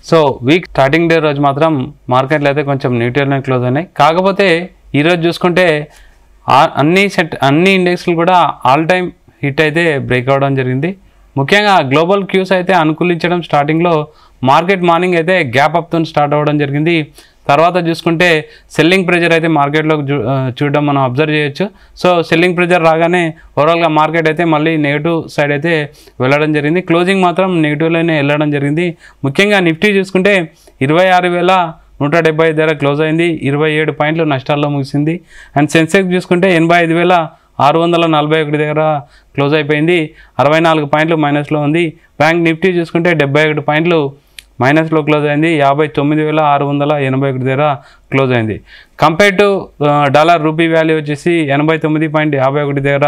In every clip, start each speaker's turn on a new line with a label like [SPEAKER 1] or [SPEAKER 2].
[SPEAKER 1] So weak starting day రోజు మాత్రం మార్కెట్లు అయితే కొంచెం నెగిటివ్లోనే క్లోజ్ అయినాయి. కాకపోతే ఈరోజు చూసుకుంటే అన్ని ఇండెక్స్లు కూడా ఆల్ టైమ్ హిట్ అయితే బ్రేక్ అవ్వడం జరిగింది. ముఖ్యంగా గ్లోబల్ క్యూస్ అయితే అనుకూలించడం స్టార్టింగ్లో మార్కెట్ మార్నింగ్ అయితే గ్యాప్ అప్తో స్టార్ట్ అవ్వడం జరిగింది. తర్వాత చూసుకుంటే సెల్లింగ్ ప్రెజర్ అయితే మార్కెట్లో చూడడం మనం అబ్జర్వ్ చేయొచ్చు. సో సెల్లింగ్ ప్రెజర్ రాగానే ఓవరాల్గా మార్కెట్ అయితే మళ్ళీ నెగిటివ్ సైడ్ అయితే వెళ్ళడం జరిగింది. క్లోజింగ్ మాత్రం నెగిటివ్లోనే వెళ్ళడం జరిగింది. ముఖ్యంగా నిఫ్టీ చూసుకుంటే 26,170 దగ్గర క్లోజ్ అయింది. 27 పాయింట్లు నష్టాల్లో ముగిసింది. అండ్ సెన్సెక్స్ చూసుకుంటే 85,641 దగ్గర క్లోజ్ అయిపోయింది. 64 పాయింట్లు మైనస్లో ఉంది. బ్యాంక్ నిఫ్టీ చూసుకుంటే 71 పాయింట్లు మైనస్లో క్లోజ్ అయింది. 59,681 దగ్గర క్లోజ్ అయింది. Compare to dollar rupee value వచ్చేసి 89.51 దగ్గర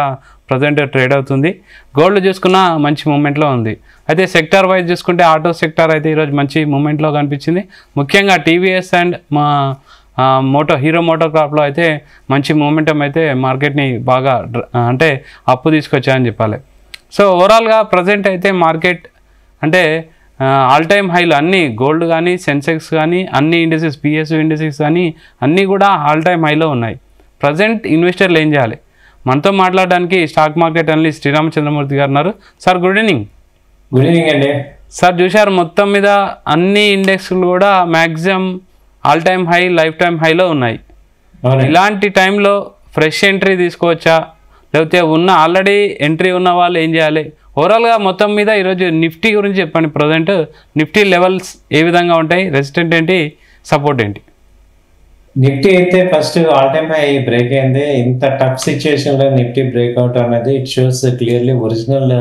[SPEAKER 1] ప్రజెంట్ ట్రేడ్ అవుతుంది. గోల్డ్ చూసుకున్న మంచి మూమెంట్లో ఉంది. అయితే సెక్టార్ వైజ్ చూసుకుంటే ఆటో సెక్టార్ అయితే ఈరోజు మంచి మూమెంట్లో కనిపించింది. ముఖ్యంగా టీవీఎస్ అండ్ హీరో మోటార్ కార్ప్లో అయితే మంచి మూమెంటం అయితే మార్కెట్ని బాగా అంటే అప్పు తీసుకొచ్చాయని చెప్పాలి. సో ఓవరాల్గా ప్రజెంట్ అయితే మార్కెట్ అంటే ఆల్ టైమ్ హైలు అన్నీ గోల్డ్ కానీ సెన్సెక్స్ కానీ అన్ని ఇండెక్సెస్ పిఎస్యు ఇండెక్సెస్ కానీ అన్నీ కూడా ఆల్ టైమ్ హైలో ఉన్నాయి. ప్రజెంట్ ఇన్వెస్టర్లు ఏం చేయాలి? మనతో మాట్లాడడానికి స్టాక్ మార్కెట్ అనలిస్ట్ శ్రీరామచంద్రమూర్తి గారు ఉన్నారు. Sir good evening.
[SPEAKER 2] Good evening అండి.
[SPEAKER 1] సార్ చూశారు మొత్తం మీద అన్ని ఇండెక్స్లు కూడా maximum all time high life time హైలో ఉన్నాయి. ఇలాంటి టైంలో ఫ్రెష్ ఎంట్రీ తీసుకోవచ్చా, లేకపోతే ఆల్రెడీ ఎంట్రీ ఉన్న వాళ్ళు ఏం చేయాలి? ఓవరాల్గా మొత్తం మీద ఈరోజు నిఫ్టీ గురించి చెప్పండి. ప్రజెంట్ నిఫ్టీ లెవెల్స్ ఏ విధంగా ఉంటాయి? రెసిస్టెంట్ ఏంటి, సపోర్ట్ ఏంటి?
[SPEAKER 2] నిఫ్టీ అయితే first all time high break అయింది. ఇంత టఫ్ సిచ్యుయేషన్ లో నిఫ్టీ బ్రేక్అవుట్ అనేది it shows clearly original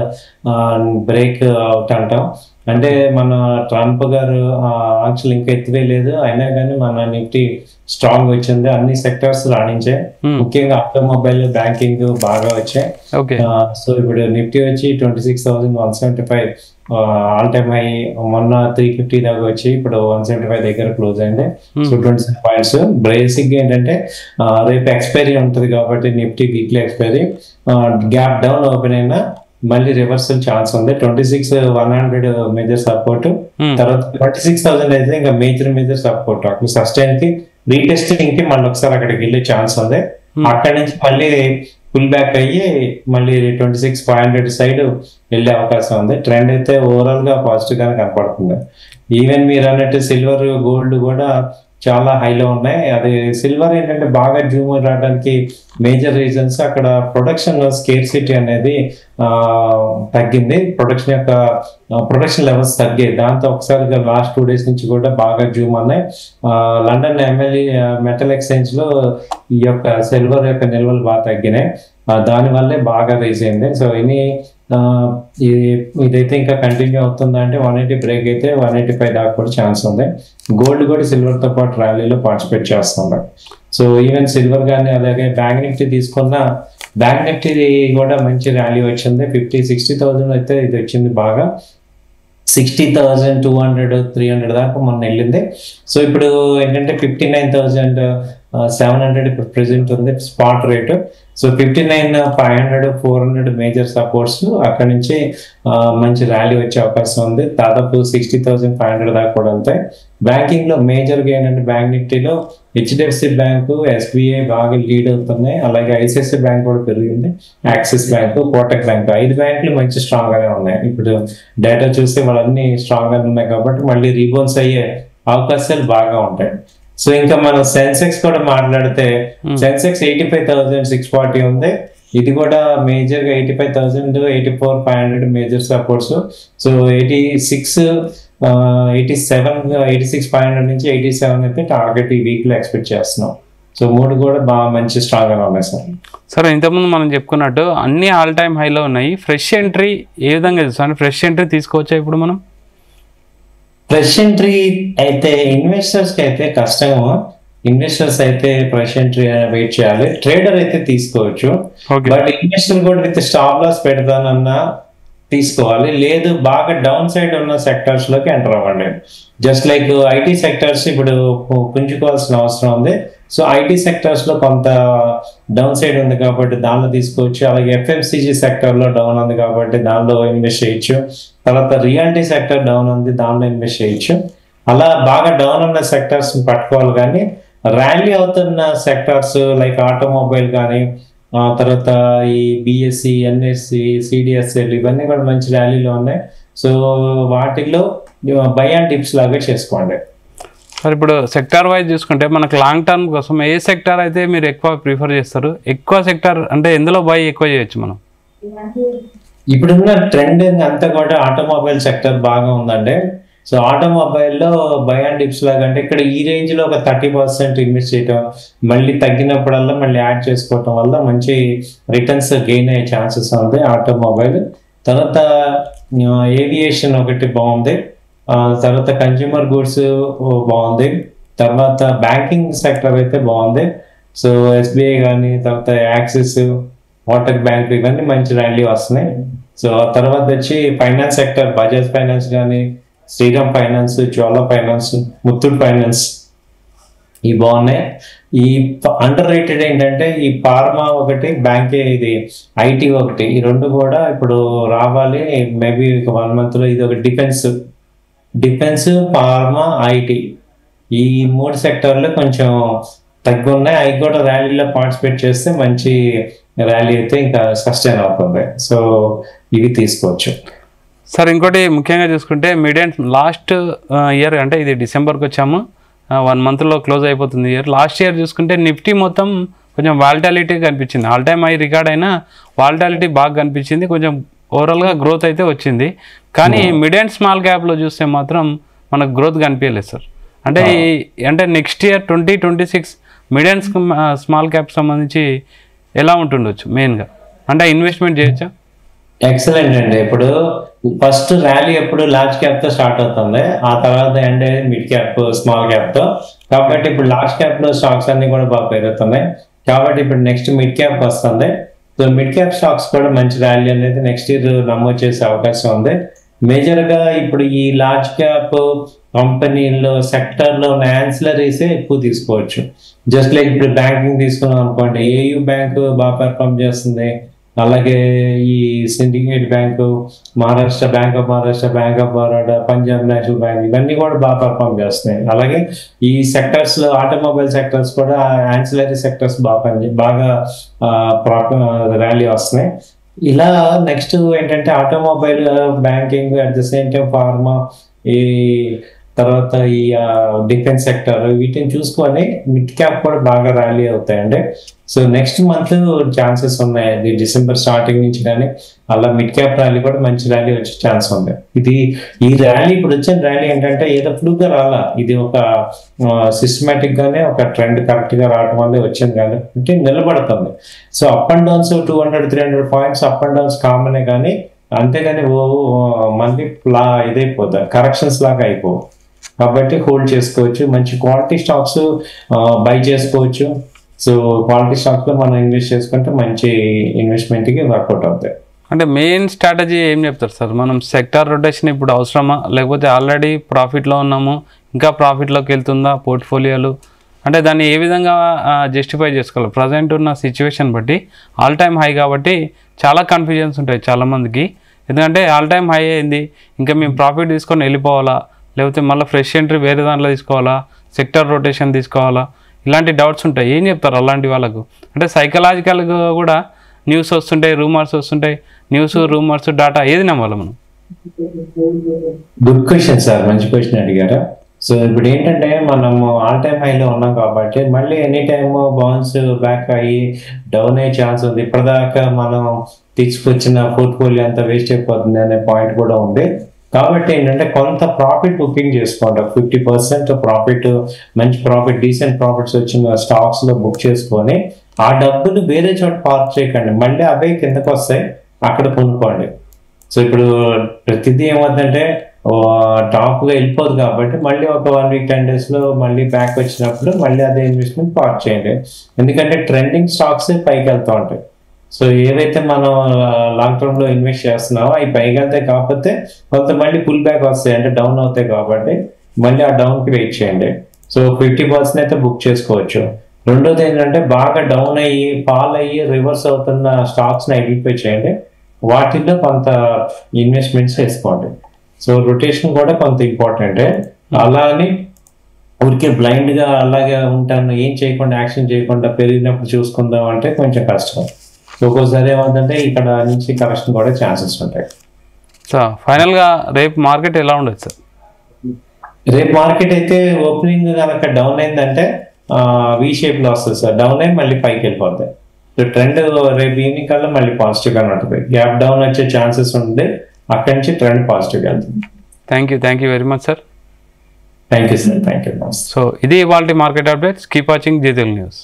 [SPEAKER 2] break out అంటాం. అంటే మన ట్రంప్ గారు ఆంక్షలు ఇంకా ఎత్తివేయలేదు, అయినా కానీ మన నిఫ్టీ స్ట్రాంగ్ వచ్చింది. అన్ని సెక్టర్స్ రాణించాయి. ముఖ్యంగా ఆటోమొబైల్, బ్యాంకింగ్ బాగా వచ్చాయి. సో ఇప్పుడు నిఫ్టీ వచ్చి 26,175 ఆల్ టైమ్ హై. మొన్న 350 దాకా వచ్చి ఇప్పుడు 175 దగ్గర క్లోజ్ అయింది. So 27 points. బేసిక్ ఏంటంటే రేపు ఎక్స్పైరీ ఉంటుంది కాబట్టి Nifty weekly expiry gap down open అయినా మళ్ళీ రివర్సల్ ఛాన్స్ ఉంది. 26,100 మేజర్ సపోర్ట్, తర్వాత 26,000 అయితే ఇంకా మేజర్ సపోర్ట్. అక్కడ సస్టైన్ కి రీటెస్టింగ్ కి మళ్ళీ ఒకసారి అక్కడికి వెళ్ళే ఛాన్స్ ఉంది. అక్కడి నుంచి మళ్ళీ పుల్ బ్యాక్ అయ్యి మళ్ళీ 26,500 సైడ్ వెళ్ళే అవకాశం ఉంది. ట్రెండ్ అయితే ఓవరాల్ గా పాజిటివ్ గానే కనపడుతుంది. ఈవెన్ మీరు అన్నట్టు సిల్వర్, గోల్డ్ కూడా చాలా హైలో ఉన్నాయి. అది సిల్వర్ ఏంటంటే బాగా జూమ్ రావడానికి మేజర్ రీజన్స్ అక్కడ ప్రొడక్షన్ స్కేర్సిటీ అనేది తగ్గింది. ప్రొడక్షన్ లెవెల్స్ తగ్గాయి. దాంతో ఒకసారిగా లాస్ట్ 2 days నుంచి కూడా బాగా జూమ్ అన్నాయి. లండన్ మెటల్ ఎక్స్చేంజ్ లో ఈ యొక్క సిల్వర్ యొక్క నిల్వలు బాగా తగ్గినాయి. దానివల్లే బాగా రైజ్ అయింది. సో ఇదైతే ఇంకా కంటిన్యూ అవుతుందా అంటే 180 బ్రేక్ అయితే 185 దాకా కూడా ఛాన్స్ ఉంది. గోల్డ్ కూడా సిల్వర్ తో పాటు ర్యాలీలో పార్టిసిపేట్ చేస్తుంది. సో ఈవెన్ సిల్వర్ కానీ అలాగే బ్యాంక్ నిఫ్టీ తీసుకున్న బ్యాంక్ నిఫ్టీ కూడా మంచి ర్యాలీ వచ్చింది. 60,000 అయితే ఇది వచ్చింది బాగా. 60,200, 300 దాకా మొన్న వెళ్ళింది. సో ఇప్పుడు ఏంటంటే 59,700 ఇప్పుడు ప్రెసెంట్ ఉంది spot rate. So 59,500, 400 major supports. అక్కడ నుంచి మంచి ర్యాలీ వచ్చే అవకాశం ఉంది. దాదాపు 60,500 దాకా కూడా ఉంటాయి. బ్యాంకింగ్ లో మేజర్ గా ఏంటంటే బ్యాంక్ నిఫ్టీలో హెచ్డిఎఫ్సి బ్యాంకు, ఎస్బీఐ బాగా లీడ్ అవుతున్నాయి. అలాగే ఐసిఐసిఐ బ్యాంక్ కూడా పెరిగింది, యాక్సిస్ బ్యాంకు, కోటక్ బ్యాంకు. 5 బ్యాంకులు మంచి స్ట్రాంగ్ గానే ఉన్నాయి. ఇప్పుడు డేటా చూస్తే వాళ్ళన్నీ స్ట్రాంగ్ గానే ఉన్నాయి కాబట్టి మళ్ళీ రీబౌన్స్ అయ్యే అవకాశాలు బాగా ఉంటాయి. సో ఇంకా మనం సెన్సెక్స్ కూడా మాట్లాడితే సెన్సెక్స్ 85,640 ఉంది. ఇది కూడా మేజర్ గా 85,000, 84,500 మేజర్ సపోర్ట్స్. సో 86,500 నుంచి 87 అయితే టార్గెట్ ఈ వీక్ లో ఎక్స్పెక్ట్ చేస్తున్నాం. సో 3 కూడా బాగా మంచి స్ట్రాంగ్ గా ఉన్నాయి సార్.
[SPEAKER 1] సార్ ఇంతకుముందు మనం చెప్పుకున్నట్టు అన్ని ఆల్ టైమ్ హైలో ఉన్నాయి. ఫ్రెష్ ఎంట్రీ ఏ విధంగా చూస్తాను? ఫ్రెష్ ఎంట్రీ తీసుకోవచ్చా ఇప్పుడు మనం?
[SPEAKER 2] ఫ్రెష్ ఎంట్రీ అయితే ఇన్వెస్టర్స్ కి అయితే కష్టము. ఇన్వెస్టర్స్ అయితే ఫ్రెష్ ఎంట్రీ వెయిట్ చేయాలి. ట్రేడర్ అయితే తీసుకోవచ్చు. బట్ ఇన్వెస్టర్ కూడా విత్ స్టాప్ లాస్ పెడతానన్నా తీసుకోవాలి. లేదు బాగా డౌన్ సైడ్ ఉన్న సెక్టర్స్ లోకి ఎంటర్ అవ్వండి. జస్ట్ లైక్ ఐటీ సెక్టర్స్ ఇప్పుడు పుంజుకోవాల్సిన అవసరం ఉంది. సో ఐటీ సెక్టర్స్ లో కొంత డౌన్ సైడ్ ఉంది కాబట్టి దానిలో తీసుకోవచ్చు. అలాగే ఎఫ్ఎంసీజీ సెక్టర్ లో డౌన్ ఉంది కాబట్టి దానిలో ఇన్వెస్ట్ చేయొచ్చు. తర్వాత రియాలిటీ సెక్టర్ డౌన్ ఉంది, దానిలో ఇన్వెస్ట్ చేయొచ్చు. అలా బాగా డౌన్ ఉన్న సెక్టర్స్ పట్టుకోవాలి. కానీ ర్యాలీ అవుతున్న సెక్టర్స్ లైక్ ఆటోమొబైల్ కానీ తర్వాత ఈ బిఎస్సి, ఎన్ఎస్సి, సిడిఎస్ఎల్ ఇవన్నీ కూడా మంచి ర్యాలీలో ఉన్నాయి. సో వాటిల్లో బై అండ్ టిప్స్ లాగా చేసుకోండి.
[SPEAKER 1] సార్ ఇప్పుడు సెక్టార్ వైజ్ చూసుకుంటే మనకు లాంగ్ టర్మ్ కోసం ఏ సెక్టార్ అయితే మీరు ఎక్కువ ప్రిఫర్ చేస్తారు? ఎక్కువ సెక్టార్ అంటే ఎందులో బై ఎక్కువ చేయొచ్చు మనం?
[SPEAKER 2] ఇప్పుడున్న ట్రెండ్ అంతా కూడా ఆటోమొబైల్ సెక్టర్ బాగా ఉందండి. సో ఆటోమొబైల్లో బై అండ్ డిప్స్ లాగా అంటే ఇక్కడ ఈ రేంజ్ లో ఒక 30% ఇన్వెస్ట్ చేయటం, మళ్ళీ తగ్గినప్పుడల్లా మళ్ళీ యాడ్ చేసుకోవటం వల్ల మంచి రిటర్న్స్ గెయిన్ అయ్యే ఛాన్సెస్ ఉంది ఆటోమొబైల్. తర్వాత ఏవియేషన్ ఒకటి బాగుంది, తర్వాత కన్జ్యూమర్ గూడ్స్ బాగుంది, తర్వాత బ్యాంకింగ్ సెక్టర్ అయితే బాగుంది. సో ఎస్బీఐ కానీ తర్వాత యాక్సిస్, వాటర్ బ్యాంక్ ఇవన్నీ మంచి ర్యాలీ వస్తున్నాయి. సో తర్వాత వచ్చి ఫైనాన్స్ సెక్టర్ బజాజ్ ఫైనాన్స్ కానీ, శ్రీరామ్ ఫైనాన్స్, జ్వాలా ఫైనాన్స్, ముత్తూట్ ఫైనాన్స్ ఇవి బాగున్నాయి. ఈ అండర్ రేటెడ్ ఏంటంటే ఈ ఫార్మా ఒకటి, బ్యాంకే ఇది ఐటీ ఒకటి, ఈ రెండు కూడా ఇప్పుడు రావాలి మేబీ ఒక 1 month లో. ఇది ఒక డిఫెన్స్, ఫార్మా, ఐటీ ఈ 3 సెక్టర్లు కొంచెం తగ్గి ఉన్నాయి. అవి కూడా ర్యాలీలో పార్టిసిపేట్ చేస్తే మంచి ర్యాలీ అయితే ఇంకా సస్టైన్ అవుతుంది. సో ఇవి తీసుకోవచ్చు.
[SPEAKER 1] సార్ ఇంకోటి ముఖ్యంగా చూసుకుంటే మీడియం లాస్ట్ ఇయర్ అంటే ఇది డిసెంబర్కి వచ్చాము, 1 monthలో క్లోజ్ అయిపోతుంది ఇయర్. లాస్ట్ ఇయర్ చూసుకుంటే నిఫ్టీ మొత్తం కొంచెం వాలిటాలిటీ కనిపించింది. ఆల్ టైమ్ హై రికార్డ్ అయినా వాలిటాలిటీ బాగా కనిపించింది, కొంచెం ఓవరాల్గా గ్రోత్ అయితే వచ్చింది. కానీ మిడ్ అండ్ స్మాల్ క్యాప్లో చూస్తే మాత్రం మనకు గ్రోత్ కనిపించలేదు సార్. అంటే next year 2026 mid and small cap సంబంధించి ఎలా ఉంటుండొచ్చు మెయిన్గా? అంటే ఇన్వెస్ట్మెంట్ చేయొచ్చా?
[SPEAKER 2] ఎక్సలెంట్ అండి. ఇప్పుడు ఫస్ట్ ర్యాలీ ఎప్పుడు లార్జ్ క్యాప్ తో స్టార్ట్ అవుతుంది, ఆ తర్వాత end mid cap, small cap తో. కాబట్టి ఇప్పుడు లార్జ్ క్యాప్ లో స్టాక్స్ అన్ని కూడా బాగా పెరుగుతున్నాయి. కాబట్టి ఇప్పుడు నెక్స్ట్ మిడ్ క్యాప్ వస్తుంది. సో మిడ్ క్యాప్ స్టాక్స్ కూడా మంచి ర్యాలీ అనేది నెక్స్ట్ ఇయర్ నమోదు చేసే అవకాశం ఉంది. మేజర్ గా ఇప్పుడు ఈ లార్జ్ క్యాప్ కంపెనీల్లో సెక్టర్లో యాన్సిలరీసే ఎక్కువ తీసుకోవచ్చు. జస్ట్ లైక్ ఇప్పుడు బ్యాంకింగ్ తీసుకున్నాం అనుకోండి, ఏయూ బ్యాంక్ బాగా పెర్ఫామ్ చేస్తుంది, అలాగే ఈ syndicate bank, Maharashtra bank of Maharashtra, bank of Baroda, Punjab national bank ఇవన్నీ కూడా బాగా పర్ఫామ్ చేస్తున్నాయి. అలాగే ఈ సెక్టర్స్ లో ఆటోమొబైల్ సెక్టర్స్ కూడా యాన్సిలరీ సెక్టర్స్ బాగా ర్యాలీ వస్తున్నాయి. ఇలా నెక్స్ట్ ఏంటంటే automobile, banking, at the same time pharma, ఈ తర్వాత ఈ డిఫెన్స్ సెక్టర్ వీటిని చూసుకొని మిడ్ క్యాప్ కూడా బాగా ర్యాలీ అవుతాయండి. సో నెక్స్ట్ మంత్ ఛాన్సెస్ ఉన్నాయి, అది డిసెంబర్ స్టార్టింగ్ నుంచి కానీ అలా మిడ్ క్యాప్ ర్యాలీ కూడా మంచి ర్యాలీ వచ్చే ఛాన్స్ ఉంది. ఈ ర్యాలీ ఇప్పుడు వచ్చిన ర్యాలీ ఏంటంటే ఏదో ఫ్లూగా రాలా, ఇది ఒక సిస్టమేటిక్ గానే ఒక ట్రెండ్ కరెక్ట్ గా రావడం వల్ల వచ్చింది కాబట్టి నిలబడుతుంది. So up and downs 200-300 points up and downs కామనే, కానీ అంతేగాని మళ్ళీ ఇదైపోతుంది, కరెక్షన్స్ లాగా అయిపోవు. కాబట్టి హోల్డ్ చేసుకోవచ్చు, మంచి క్వాలిటీ స్టాక్స్ బై చేసుకోవచ్చు. సో క్వాలిటీ స్టాక్స్ లో మనం ఇన్వెస్ట్ చేసుకుంటే మంచి ఇన్వెస్ట్మెంట్ కి వర్కౌట్ అవుతాయి.
[SPEAKER 1] అంటే మెయిన్ స్ట్రాటజీ ఏం చెప్తారు సార్? మనం సెక్టార్ రొటేషన్ ఇప్పుడు అవసరమా, లేకపోతే ఆల్రెడీ ప్రాఫిట్లో ఉన్నాము ఇంకా ప్రాఫిట్లోకి వెళ్తుందా పోర్ట్ఫోలియోలు? అంటే దాన్ని ఏ విధంగా జస్టిఫై చేసుకోవాలి? ప్రజెంట్ ఉన్న సిచ్యువేషన్ బట్టి ఆల్ టైమ్ హై కాబట్టి చాలా కన్ఫ్యూజన్స్ ఉంటాయి చాలామందికి. ఎందుకంటే ఆల్ టైమ్ హై అయింది, ఇంకా మేము ప్రాఫిట్ తీసుకొని వెళ్ళిపోవాలా, లేకపోతే మళ్ళీ ఫ్రెష్ ఎంట్రీ వేరే దాంట్లో తీసుకోవాలా, సెక్టర్ రొటేషన్ తీసుకోవాలా, ఇలాంటి డౌట్స్ ఉంటాయి. ఏం చెప్తారు అలాంటి వాళ్ళకు? అంటే సైకలాజికల్గా కూడా న్యూస్ వస్తుంటాయి, రూమర్స్ వస్తుంటాయి, న్యూస్, రూమర్స్, డాటా ఏది నమ్మాలి మనం?
[SPEAKER 2] గుడ్ క్వశ్చన్ సార్, మంచి క్వశ్చన్ అడిగారు. సో ఇప్పుడు ఏంటంటే మనము ఆల్ టైమ్ హైలో ఉన్నాం కాబట్టి మళ్ళీ ఎనీ టైమ్ బౌన్స్ బ్యాక్ అయ్యి డౌన్ అయ్యే ఛాన్స్ ఉంది. ఇప్పటిదాకా మనం తీసుకొచ్చిన పోర్ట్ఫోలియో అంతా వేస్ట్ అయిపోతుంది అనే పాయింట్ కూడా ఉంది. కాబట్టి ఏంటంటే కొంత ప్రాఫిట్ బుకింగ్ చేసుకోండి, 50% ప్రాఫిట్, మంచి ప్రాఫిట్, డీసెంట్ ప్రాఫిట్స్ వచ్చిన స్టాక్స్ లో బుక్ చేసుకొని ఆ డబ్బులు వేరే చోట పార్క్ చేయకండి, మళ్ళీ అవే కిందకు వస్తాయి, అక్కడ కొనుక్కోండి. సో ఇప్పుడు ప్రతిదీ ఏమవుతుందంటే టాప్ గా వెళ్ళిపోదు కాబట్టి మళ్ళీ ఒక 1 week 10 days లో మళ్ళీ బ్యాక్ వచ్చినప్పుడు మళ్ళీ అదే ఇన్వెస్ట్మెంట్ పార్క్ చేయండి. ఎందుకంటే ట్రెండింగ్ స్టాక్స్ పైకి వెళ్తూ ఉంటాయి. సో ఏవైతే మనం లాంగ్ టర్మ్ లో ఇన్వెస్ట్ చేస్తున్నామో అవి పైకి వెళ్తాయి, కాకపోతే కొంత మళ్ళీ పుల్ బ్యాక్ వస్తాయి, అంటే డౌన్ అవుతాయి. కాబట్టి మళ్ళీ ఆ డౌన్ కి వెయిట్ చేయండి. సో 50% అయితే బుక్ చేసుకోవచ్చు. రెండోది ఏంటంటే బాగా డౌన్ అయ్యి ఫాల్ అయ్యి రివర్స్ అవుతున్న స్టాక్స్ ని ఐడెంటిఫై చేయండి, వాటిల్లో కొంత ఇన్వెస్ట్మెంట్స్ వేసుకోండి. సో రొటేషన్ కూడా కొంత ఇంపార్టెంట్. అలా అని ఊరికే బ్లైండ్గా అలాగే ఉంటాను, ఏం చేయకుండా యాక్షన్ చేయకుండా పెరిగినప్పుడు చూసుకుందాం అంటే కొంచెం కష్టం. ఒక్కోసారి ఏమవుతుందంటే ఇక్కడ నుంచి కరెక్షన్ కూడా ఛాన్సెస్ ఉంటాయి.
[SPEAKER 1] సో ఫైనల్గా రేపు మార్కెట్ ఎలా ఉండదు సార్?
[SPEAKER 2] రేపు మార్కెట్ అయితే ఓపెనింగ్ కనుక డౌన్ అయిందంటే వి షేప్ లో వస్తుంది సార్. డౌన్ అయి మళ్ళీ పైకి వెళ్ళిపోతాయి. సో ట్రెండ్ రేపు ఈవినింగ్ కల్లా మళ్ళీ పాజిటివ్ గానే ఉంటుంది. గ్యాప్ డౌన్ వచ్చే ఛాన్సెస్ ఉంది, అక్కడి నుంచి ట్రెండ్ పాజిటివ్ గా వెళ్తుంది.
[SPEAKER 1] Thank you very much sir.
[SPEAKER 2] Thank you sir, thank you.
[SPEAKER 1] So ఇది ఇవాల్టి market updates. Keep watching Zee Telugu news.